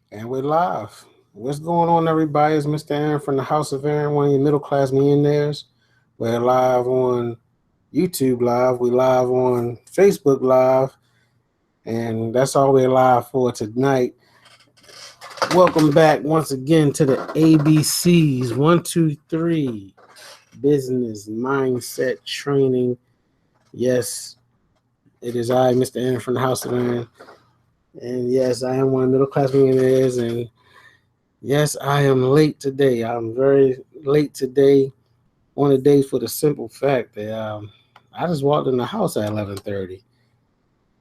And we're live. What's going on, everybody? It's Mr. Aaron from the House of Aaron, one of your middle class millionaires. We're live on YouTube Live. We live on Facebook Live. And that's all we're live for tonight. Welcome back once again to the ABCs 123 Business Mindset Training. Yes, it is I, Mr. Aaron from the House of Aaron. And yes, I am one of the middle class millionaires. And yes, I am late today. I'm very late today on a day for the simple fact that I just walked in the house at 11:30.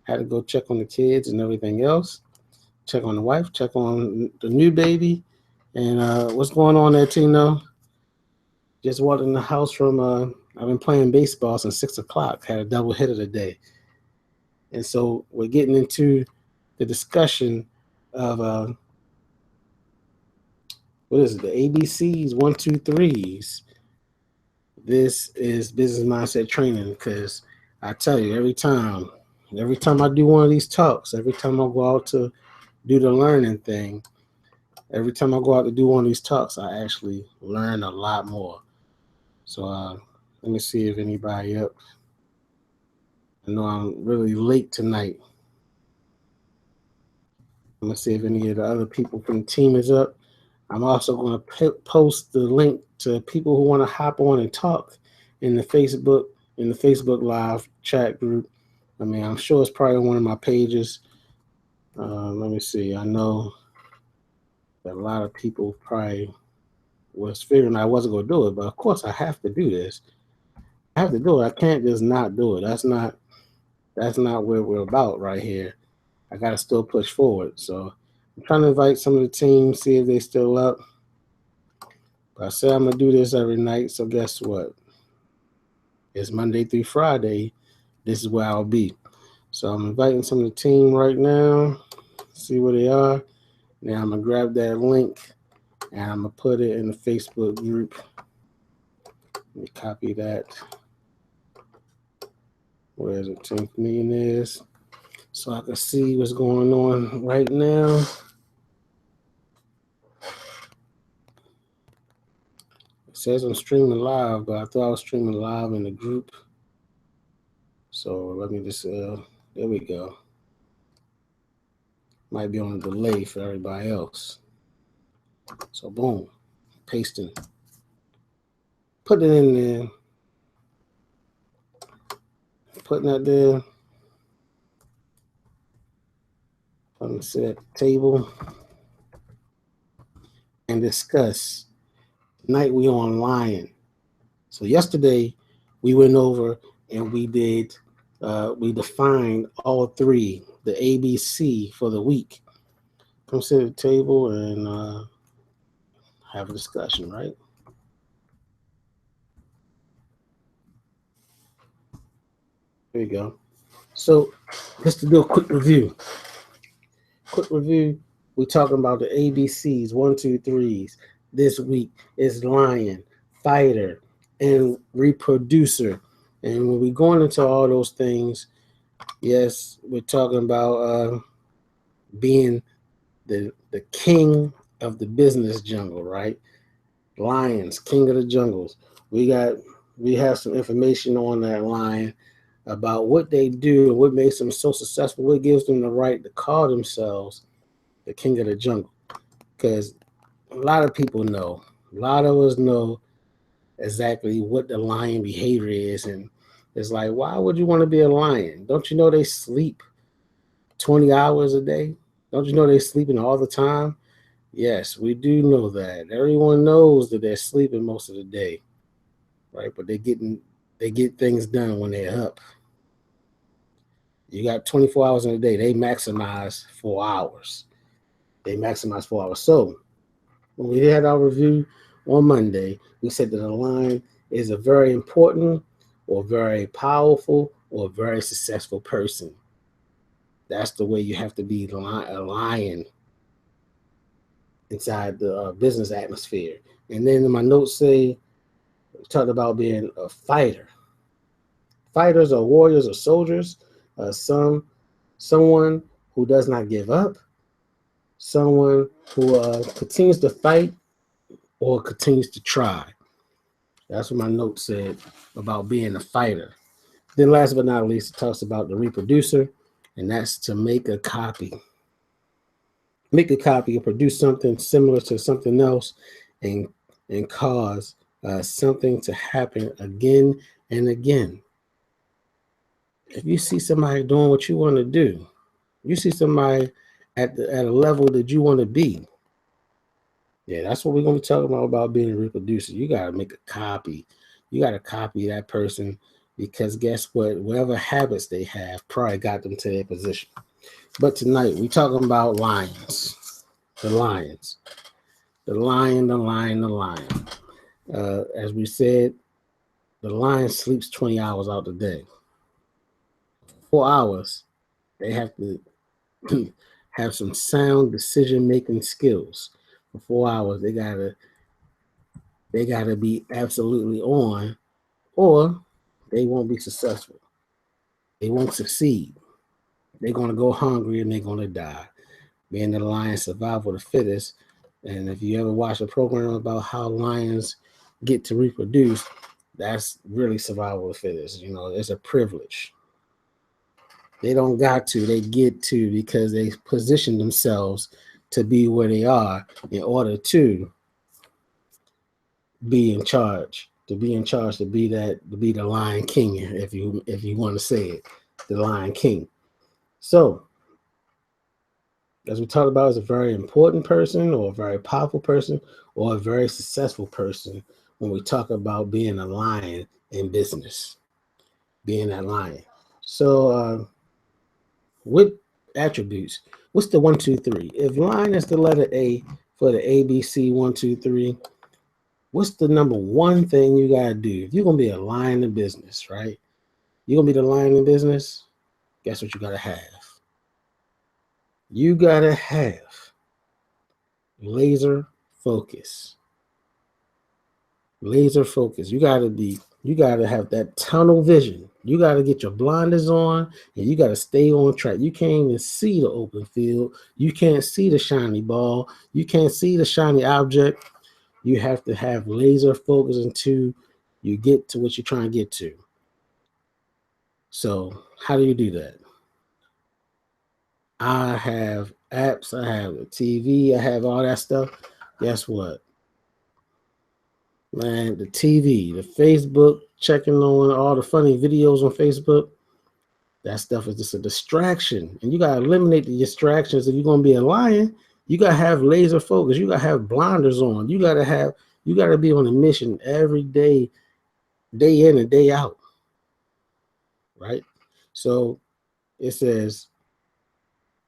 Had to go check on the kids and everything else. Check on the wife. Check on the new baby. And what's going on there, Tino? Just walked in the house from. I've been playing baseball since 6 o'clock. Had a double hitter today, and so we're getting into the discussion of what is it? The ABCs 123s. This is business mindset training because I tell you every time I do one of these talks, every time I go out to do the learning thing, every time I go out to do one of these talks, I actually learn a lot more. So let me see if anybody up. I know I'm really late tonight. I'm gonna see if any of the other people from the team is up. I'm also going to post the link to people who want to hop on and talk in the Facebook Live chat group. I mean, I'm sure it's probably one of my pages. Let me see. I know that a lot of people probably was figuring I wasn't going to do it, but of course I have to do this. I have to do it. I can't just not do it. That's not what we're about right here. I got to still push forward. So I'm trying to invite some of the team, see if they still up. But I said I'm gonna do this every night. So guess what? It's Monday through Friday. This is where I'll be. So I'm inviting some of the team right now. See where they are. Now I'm gonna grab that link and I'm gonna put it in the Facebook group. Let me copy that. Where the 10th meeting is, so I can see what's going on right now. It says I'm streaming live, but I thought I was streaming live in the group. So let me just there we go. Might be on a delay for everybody else. So boom, pasting, put it in there, putting that there. Let me sit at the table and discuss. Tonight we on Lion. So yesterday we went over and we defined all three, the ABC for the week. Come sit at the table and have a discussion, right? There you go. So just to do a quick review. We're talking about the ABCs, one, two, threes. This week is lion, fighter, and reproducer. And when we're going into all those things, yes, we're talking about being the king of the business jungle, right? Lions, king of the jungles. We got we have some information on that lion about what they do and what makes them so successful, what gives them the right to call themselves the king of the jungle. Because a lot of people know, a lot of us know exactly what the lion behavior is. And it's like, why would you want to be a lion? Don't you know they sleep 20 hours a day? Don't you know they're sleeping all the time? Yes, we do know that. Everyone knows that they're sleeping most of the day, right? But they get things done when they're up. You got 24 hours in a day. They maximize 4 hours. So when we had our review on Monday, we said that a lion is a very important or very powerful or very successful person. That's the way you have to be a lion inside the business atmosphere. And then my notes say, talked about being a fighter. Fighters are warriors or soldiers. Someone who does not give up. someone who continues to fight or continues to try. That's what my note said about being a fighter. Then last but not least, it talks about the reproducer, and that's to make a copy. Make a copy or produce something similar to something else and cause something to happen again and again. If you see somebody doing what you want to do, you see somebody at a level that you want to be. Yeah, that's what we're going to be talking about being a reproducer. You got to make a copy. You got to copy that person because guess what? Whatever habits they have probably got them to their position. But tonight we're talking about lions. The lions. The lion, the lion, the lion. As we said, the lion sleeps 20 hours out the day. 4 hours, they have to have some sound decision-making skills. For 4 hours, they gotta be absolutely on, or they won't be successful. They won't succeed. They're gonna go hungry and they're gonna die. Being the lion, survival of the fittest. And if you ever watch a program about how lions get to reproduce, that's really survival of the fittest. You know, it's a privilege. They don't got to, they get to because they position themselves to be where they are in order to be in charge, to be the Lion King, if you want to say it, the Lion King. So, as we talked about, is a very important person or a very powerful person or a very successful person when we talk about being a lion in business, being that lion. So, what attributes? What's the 1, 2, 3? If lion is the letter A for the ABC 1, 2, 3, what's the number one thing you gotta do? If you're gonna be a lion in business, right? You're gonna be the lion in business. Guess what you gotta have? You gotta have laser focus. Laser focus. You gotta have that tunnel vision. You gotta get your blinders on and you gotta stay on track. You can't even see the open field. You can't see the shiny ball. You can't see the shiny object. You have to have laser focus until you get to what you're trying to get to. So how do you do that? I have apps, I have a TV, I have all that stuff. Guess what? Man, the TV, the Facebook, checking on all the funny videos on Facebook, that stuff is just a distraction. And you got to eliminate the distractions. If you're going to be a lion, you got to have laser focus. You got to have blinders on. You got to be on a mission every day, day in and day out. Right? So it says,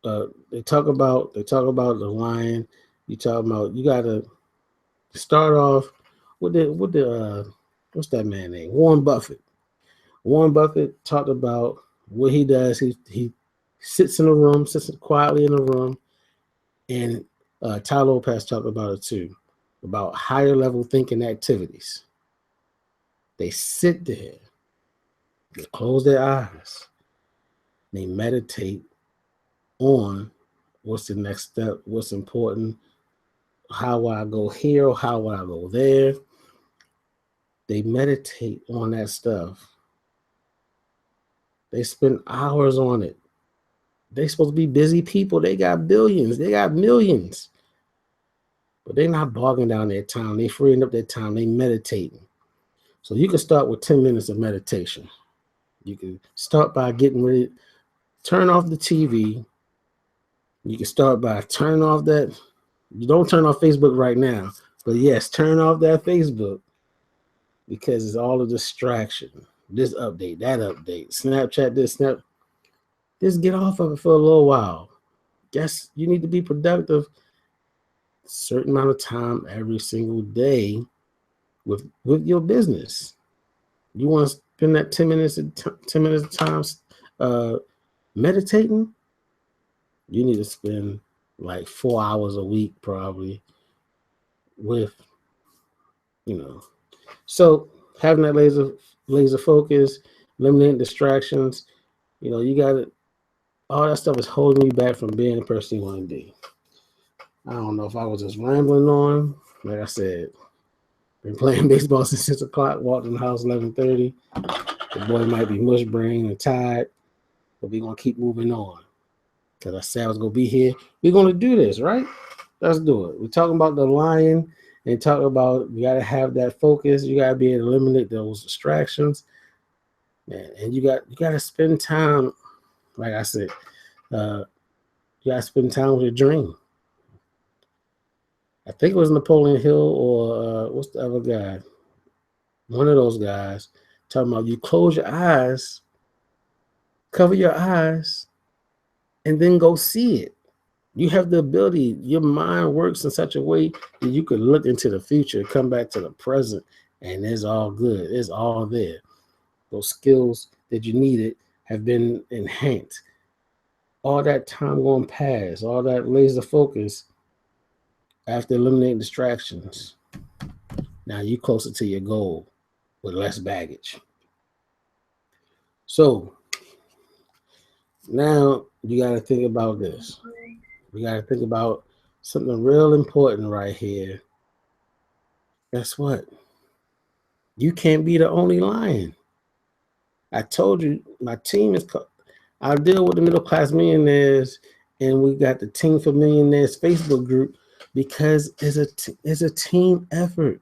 they talk about the lion. You got to start off with what's that man name? Warren Buffett. Warren Buffett talked about what he does. He sits quietly in a room, and Tai Lopez talked about it too, about higher level thinking activities. They sit there, they close their eyes, they meditate on what's the next step, what's important, how will I go here or how will I go there. They meditate on that stuff. They spend hours on it. They're supposed to be busy people. They got billions. They got millions. But they're not bogging down their time. They freeing up their time. They meditating. So you can start with 10 minutes of meditation. You can start by getting ready. Turn off the TV. You can start by turning off that. You don't turn off Facebook right now. But yes, turn off that Facebook because it's all a distraction. This update, that update, Snapchat, this, Snap. Just get off of it for a little while. Yes, you need to be productive a certain amount of time every single day with your business. You want to spend that 10 minutes of time meditating? You need to spend like 4 hours a week probably with, So having that laser focus, eliminating distractions, you got it. All that stuff is holding you back from being the person you want to be. I don't know if I was just rambling on. Like I said, been playing baseball since 6 o'clock. Walked in the house 11:30. The boy might be mush brain and tired, but we're gonna keep moving on. Cause I said I was gonna be here. We're gonna do this, right? Let's do it. We're talking about the lion and talking about you gotta have that focus. You gotta be able to eliminate those distractions, and you gotta spend time. Like I said, you gotta spend time with your dream. I think it was Napoleon Hill or what's the other guy? One of those guys talking about you close your eyes, cover your eyes, and then go see it. You have the ability, your mind works in such a way that you could look into the future, come back to the present, and it's all good. It's all there. Those skills that you needed have been enhanced. All that time going past, all that laser focus after eliminating distractions. Now you're closer to your goal with less baggage. So now you got to think about this. We got to think about something real important right here. Guess what? You can't be the only lion. I told you my team is. I deal with the middle class millionaires, and we got the Team for Millionaires Facebook group because it's a team effort.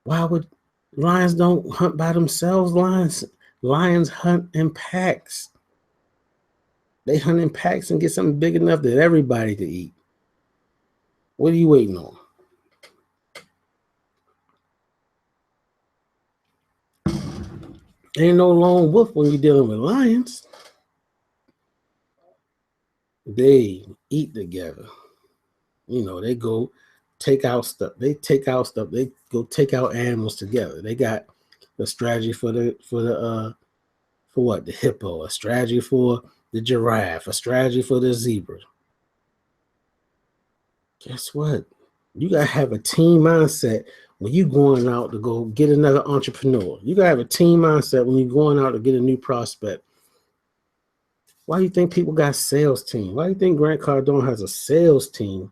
Why would lions don't hunt by themselves? Lions hunt in packs. They hunt in packs and get something big enough that everybody can eat. What are you waiting on? Ain't no lone wolf when you're dealing with lions. They eat together. You know, they go take out stuff. They go take out animals together. They got a strategy for the hippo, a strategy for the giraffe, a strategy for the zebra. Guess what? You gotta have a team mindset when you're going out to go get another entrepreneur. You gotta have a team mindset when you're going out to get a new prospect. Why do you think people got sales team? Why do you think Grant Cardone has a sales team?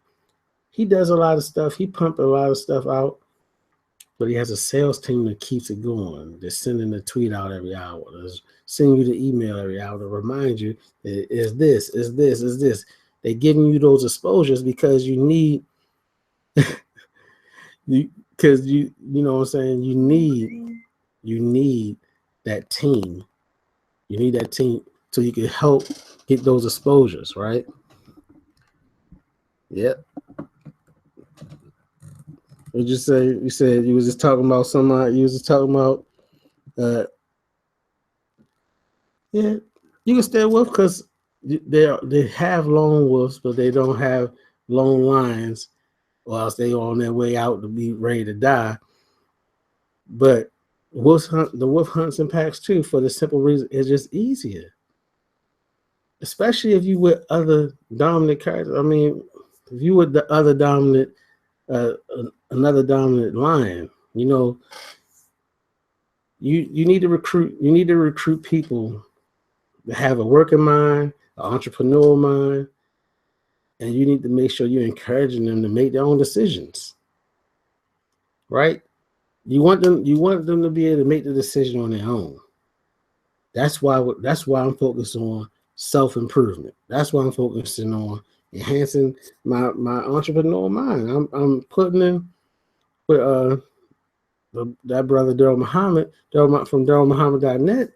He does a lot of stuff. He pumps a lot of stuff out, but he has a sales team that keeps it going. They're sending a tweet out every hour. They're sending you the email every hour to remind you is this. They're giving you those exposures because you need you know what I'm saying? You need that team. You need that team so you can help get those exposures, right? Yep. What you say? You said you was just talking about somebody. You was just talking about, yeah. You can stay wolf because they have lone wolves, but they don't have lone lions, or else they on their way out to be ready to die. But the wolf hunts in packs too, for the simple reason it's just easier. Especially if you with other dominant characters. I mean, if you with the other dominant, another dominant lion, you know, you need to recruit. You need to recruit people that have a working mind, an entrepreneurial mind, and you need to make sure you're encouraging them to make their own decisions. Right? You want them to be able to make the decision on their own. That's why I'm focused on self-improvement. That's why I'm focusing on enhancing my entrepreneurial mind. I'm putting in with that brother Daryl Muhammad from DarylMuhammad.net.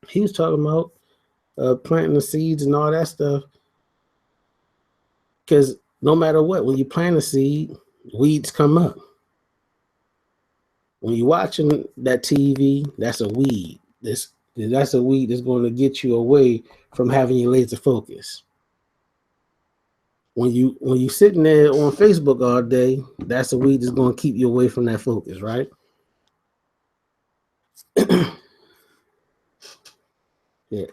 He was talking about planting the seeds and all that stuff. Because no matter what, when you plant a seed, weeds come up. When you're watching that TV, that's a weed. That's a weed that's going to get you away from having your laser focus. When you sitting there on Facebook all day, that's a weed that's going to keep you away from that focus, right? Yeah.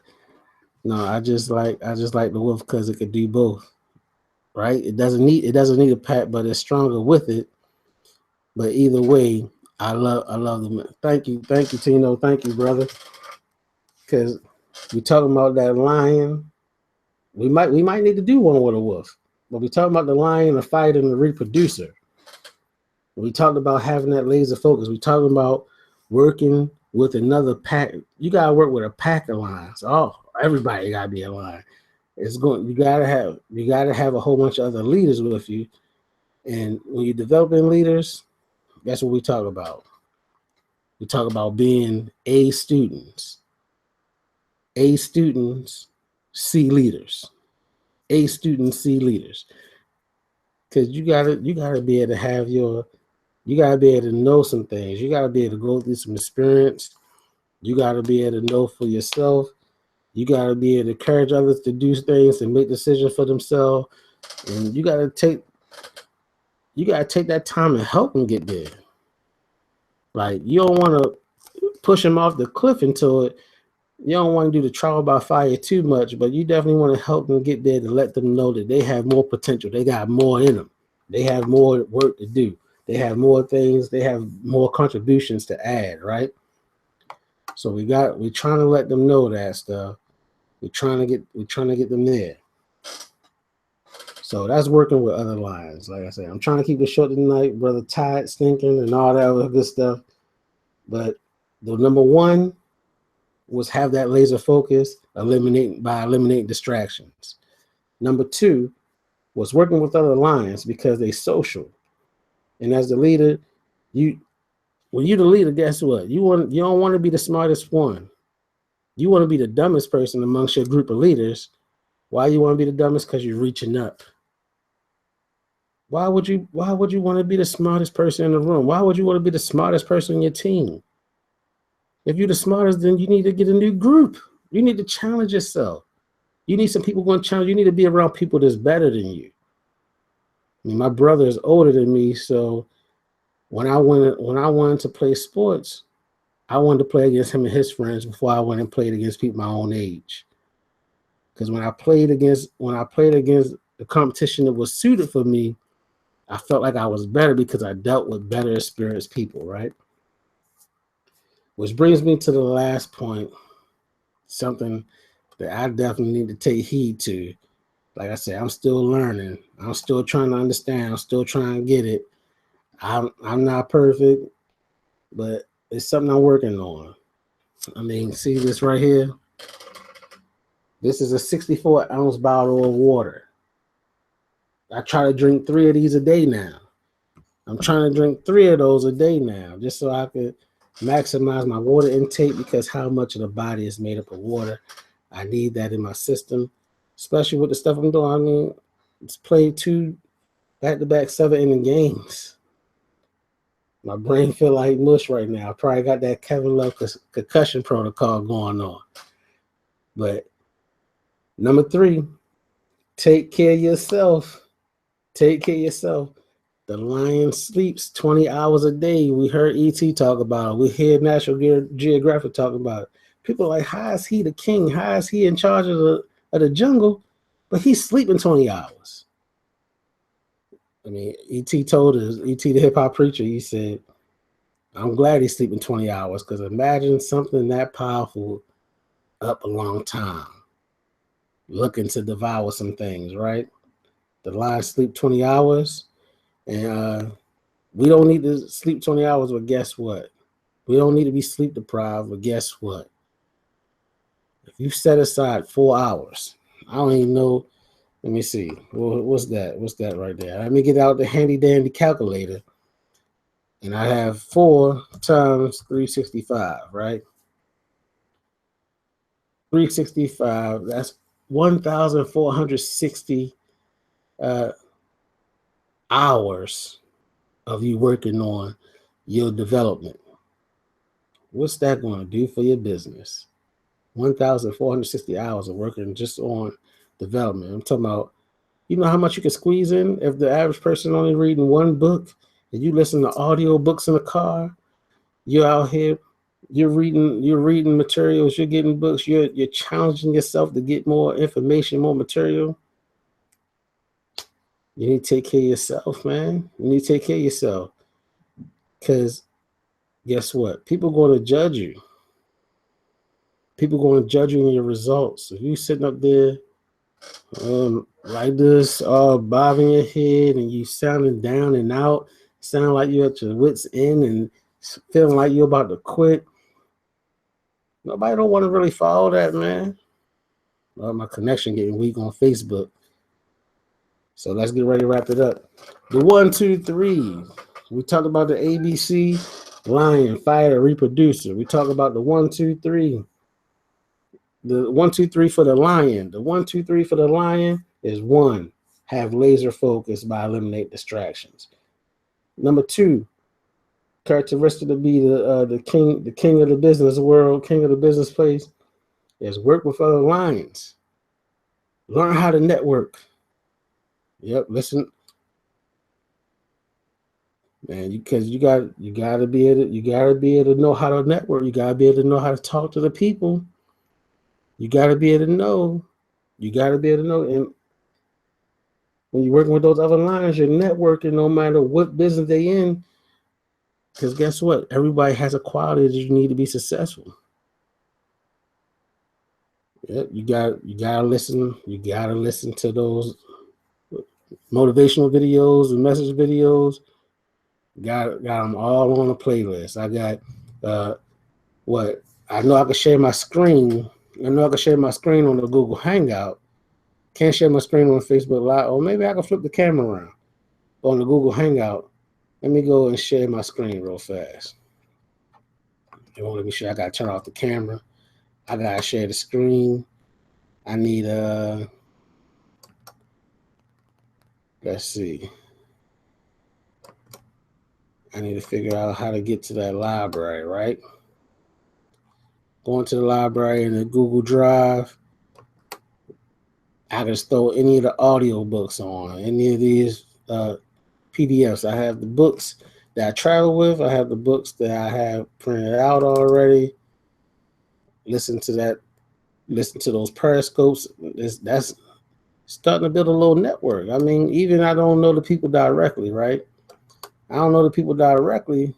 No, I just like the wolf because it could do both, right? It doesn't need a pat, but it's stronger with it. But either way, I love them. Thank you, Tino. Thank you, brother. Because we talking about that lion. We might need to do one with a wolf. But we talking about the lion, the fighter, and the reproducer. We talked about having that laser focus. We talking about working with another pack. You gotta work with a pack of lions. Oh, everybody gotta be a lion. It's going. You gotta have a whole bunch of other leaders with you. And when you're developing leaders, that's what we talk about. We talk about being A students. A students, C leaders. A students, C leaders. Because you gotta be able to have you gotta be able to know some things. You gotta be able to go through some experience. You gotta be able to know for yourself. You gotta be able to encourage others to do things and make decisions for themselves. And you gotta take that time and help them get there. Like, you don't want to push them off the cliff into it. You don't want to do the trial by fire too much, but you definitely want to help them get there to let them know that they have more potential. They got more in them. They have more work to do. They have more things. They have more contributions to add, right? So we're trying to let them know that stuff. We're trying to get them there. So that's working with other lions. Like I said, I'm trying to keep it short tonight, brother. Tired, stinking, and all that other good stuff. But the number one was have that laser focus, eliminating distractions. Number two was working with other lions because they social. And as the leader, when you're the leader, guess what? You don't want to be the smartest one. You want to be the dumbest person amongst your group of leaders. Why you want to be the dumbest? Because you're reaching up. Why would you want to be the smartest person in the room? Why would you want to be the smartest person in your team? If you're the smartest, then you need to get a new group. You need to challenge yourself. You need some people going to challenge. You need to be around people that's better than you. I mean, my brother is older than me, so when I wanted to play sports, I wanted to play against him and his friends before I went and played against people my own age. Because when I played against the competition that was suited for me, I felt like I was better because I dealt with better experienced people, right? Which brings me to the last point, something that I definitely need to take heed to. Like I said, I'm still learning. I'm still trying to understand. I'm still trying to get it. I'm not perfect, but it's something I'm working on. I mean, see this right here? This is a 64-ounce bottle of water. I try to drink 3 of these a day now. I'm trying to drink 3 of those a day now, just so I could maximize my water intake, because how much of the body is made up of water. I need that in my system, especially with the stuff I'm doing. I mean, it's played 2 back-to-back 7-inning games. My brain feel like mush right now. I probably got that Kevin Love concussion protocol going on. But number 3, take care of yourself. Take care of yourself. The lion sleeps 20 hours a day. We heard E.T. talk about it. We hear National Geographic talk about it. People are like, how is he the king? How is he in charge of the jungle? But he's sleeping 20 hours. I mean, E.T. told us, E.T. the hip-hop preacher, he said, I'm glad he's sleeping 20 hours, because imagine something that powerful up a long time, looking to devour some things, right? The lion sleep 20 hours. And we don't need to sleep 20 hours, but guess what? We don't need to be sleep deprived, but guess what? If you set aside 4 hours, I don't even know. Let me see. What's that? What's that right there? Let me get out the handy dandy calculator. And I have 4 times 365, right? 365, that's 1,460 hours of you working on your development. What's that going to do for your business? 1,460 hours of working just on development. I'm talking about, you know how much you can squeeze in if the average person only reading 1 book and you listen to audio books in the car. You're out here, you're reading materials, you're getting books, you're challenging yourself to get more information, more material. You need to take care of yourself, man. You need to take care of yourself. Because guess what? People are going to judge you. People are going to judge you on your results. If you're sitting up there Like this, bobbing your head and you sounding down and out, sound like you're at your wits' end and feeling like you're about to quit. Nobody don't want to really follow that, man. My connection getting weak on Facebook. So let's get ready to wrap it up. The 1, 2, 3. We talked about the ABC, lion, fighter, reproducer. We talked about the 1, 2, 3. The 1, 2, 3 for the lion. The 1, 2, 3 for the lion is 1, have laser focus by eliminate distractions. Number 2, characteristic to be the king of the business world, king of the business place, is work with other lions. Learn how to network. Yep, listen, man. Because you gotta be able to know how to network. You gotta be able to know how to talk to the people. You gotta be able to know. You gotta be able to know. And when you're working with those other lions, you're networking no matter what business they in. Because guess what? Everybody has a quality that you need to be successful. Yep, you gotta listen. You gotta listen to those motivational videos and message videos. Got them all on a playlist. I got what I know I can share my screen. I know I can share my screen on the Google Hangout. Can't share my screen on Facebook Live, or maybe I can flip the camera around on the Google Hangout. Let me go and share my screen real fast. They won't let me share. I gotta turn off the camera. I gotta share the screen. I need let's see. I need to figure out how to get to that library, right? Going to the library in the Google Drive. I can just throw any of the audio books on, any of these PDFs. I have the books that I travel with. I have the books that I have printed out already. Listen to that. Listen to those periscopes. That's starting to build a little network. I mean, even I don't know the people directly, right? I don't know the people directly,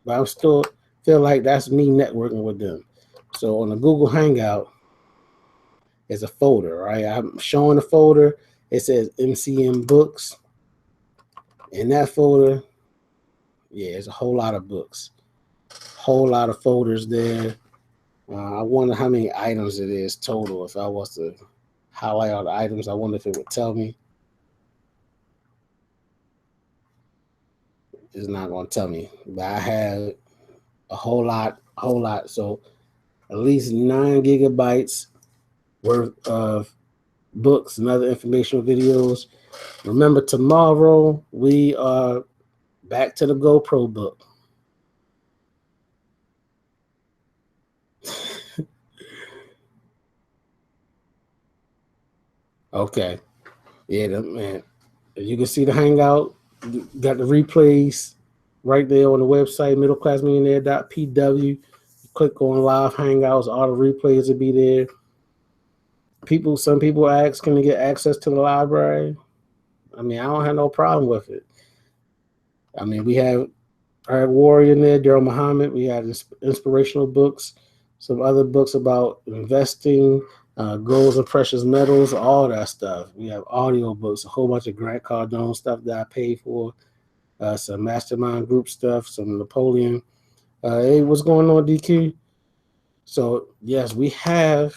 but I still feel like that's me networking with them. So on the Google Hangout, is a folder, right? I'm showing the folder. It says MCM books. In that folder, yeah, there's a whole lot of books, whole lot of folders there. I wonder how many items it is total. If I was to highlight all the items, I wonder if it would tell me. It's not going to tell me, but I have a whole lot. So at least 9 gigabytes worth of books and other informational videos. Remember, tomorrow we are back to the GoPro book. Okay. Yeah, man. You can see the Hangout. Got the replays right there on the website, middleclassmillionaire.pw. Click on live Hangouts. All the replays will be there. Some people ask, can they get access to the library? I mean, I don't have no problem with it. I mean, we have Eric Worre in there, Daryl Muhammad. We have inspirational books, some other books about investing, gold and precious metals, all that stuff. We have audio books, a whole bunch of Grant Cardone stuff that I paid for, some mastermind group stuff, some Napoleon. Hey, what's going on, DQ? So, yes, we have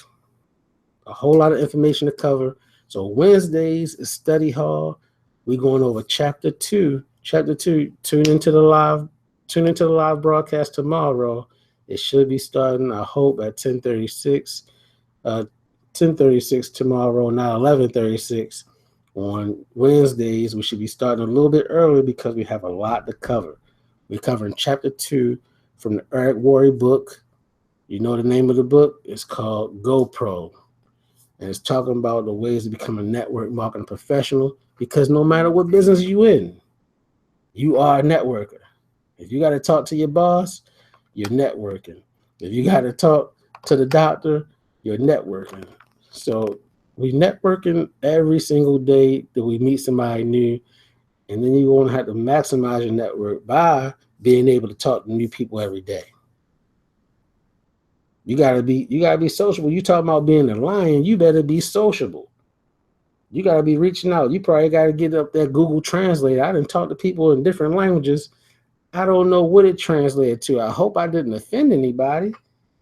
a whole lot of information to cover. So Wednesdays is study hall. We're going over chapter 2. Chapter 2, tune into the live broadcast tomorrow. It should be starting, I hope, at 10:36. 10:36 tomorrow, not 11:36. On Wednesdays, we should be starting a little bit earlier because we have a lot to cover. We're covering chapter 2 from the Eric Worre book. You know the name of the book? It's called GoPro. And it's talking about the ways to become a network marketing professional, because no matter what business you in, you are a networker. If you got to talk to your boss, you're networking. If you got to talk to the doctor, you're networking. So we networking every single day that we meet somebody new, and then you're going to have to maximize your network by being able to talk to new people every day. You gotta be sociable. You talking about being a lion, you better be sociable. You got to be reaching out. You probably got to get up that Google Translate. I didn't talk to people in different languages. I don't know what it translated to. I hope I didn't offend anybody,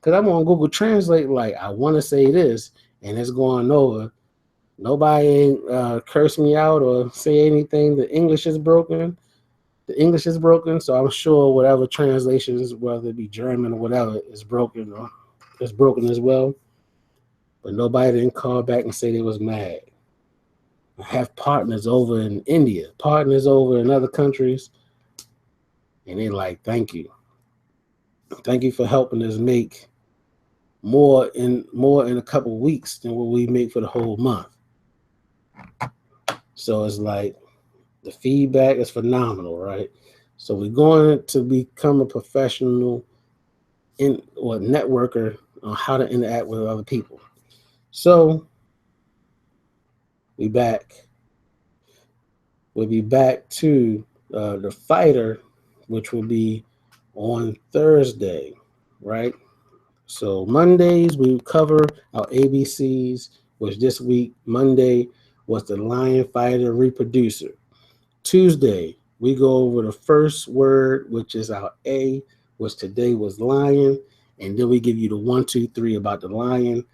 because I'm on Google Translate like, I want to say this, and it's going over. Nobody ain't curse me out or say anything. The English is broken. The English is broken, so I'm sure whatever translations, whether it be German or whatever, is broken or it's broken as well. But nobody didn't call back and say they was mad. I have partners over in India, partners over in other countries, and they like, thank you. Thank you for helping us make more in a couple of weeks than what we make for the whole month. So it's like the feedback is phenomenal, right? So we're going to become a professional networker on how to interact with other people. So we'll be back to the fighter, which will be on Thursday, right? So Mondays we cover our ABCs, which this week Monday was the lion, fighter, reproducer. Tuesday we go over the first word, which is our A, which today was lion, and then we give you the 1, 2, 3 about the lion.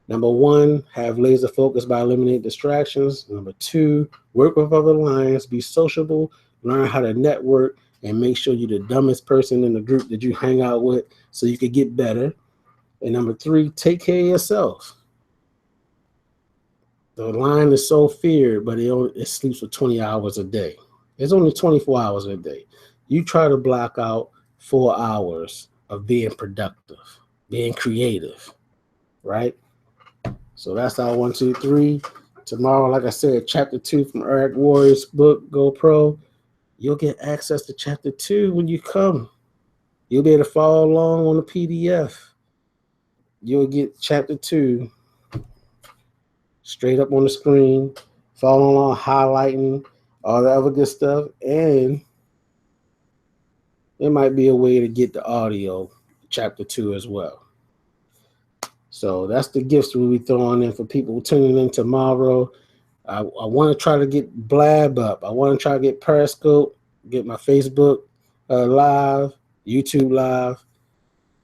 Number 1, have laser focus by eliminating distractions. Number 2, work with other lions, be sociable, learn how to network, and make sure you're the dumbest person in the group that you hang out with so you can get better. And number 3, take care of yourself. The lion is so feared, but it sleeps for 20 hours a day. It's only 24 hours a day. You try to block out 4 hours of being productive, being creative, right? So that's our 1, 2, 3. Tomorrow, like I said, chapter 2 from Eric Warrior's book, Go Pro. You'll get access to chapter 2 when you come. You'll be able to follow along on the PDF. You'll get chapter 2 straight up on the screen, follow along, highlighting all the other good stuff, and there might be a way to get the audio chapter 2 as well. So that's the gifts we'll be throwing in for people tuning in tomorrow. I want to try to get Blab up. I want to try to get Periscope, get my Facebook live, YouTube live.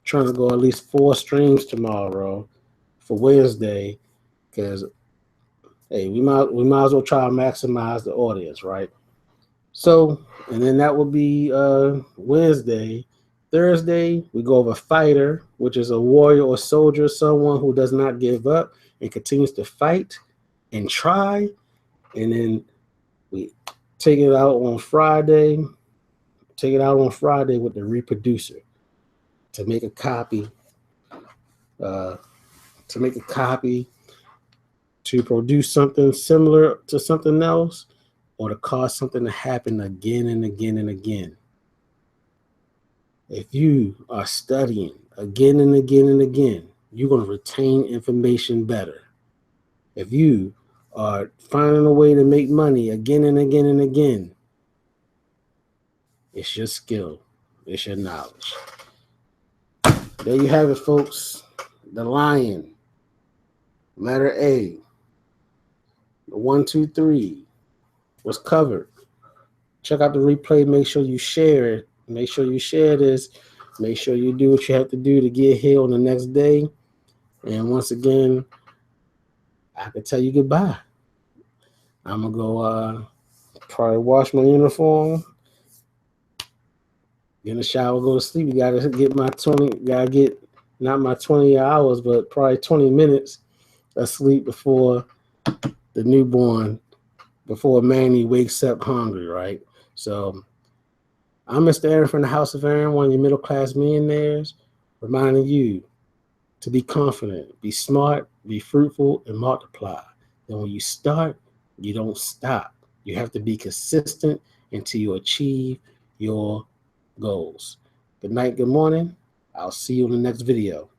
Trying to go at least 4 streams tomorrow for Wednesday, because hey, we might as well try to maximize the audience, right? So, and then that will be Wednesday. Thursday, we go over fighter, which is a warrior or soldier, someone who does not give up and continues to fight and try. And then we take it out on Friday. Take it out on Friday with the reproducer to make a copy. To produce something similar to something else, or to cause something to happen again and again and again. If you are studying again and again and again, you're going to retain information better. If you are finding a way to make money again and again and again, it's your skill, it's your knowledge. There you have it, folks. The lion, letter A, the 1, 2, 3 was covered. Check out the replay. Make sure you share it. Make sure you share this. Make sure you do what you have to do to get here on the next day. And once again, I can tell you goodbye. I'm going to go probably wash my uniform, get in the shower, go to sleep. You got to get not my 20 hours, but probably 20 minutes of sleep before the newborn, before Manny wakes up hungry, right? So I'm Mr. Aaron from the House of Aaron, one of your middle-class millionaires, reminding you to be confident, be smart, be fruitful, and multiply. And when you start, you don't stop. You have to be consistent until you achieve your goals. Good night, good morning. I'll see you in the next video.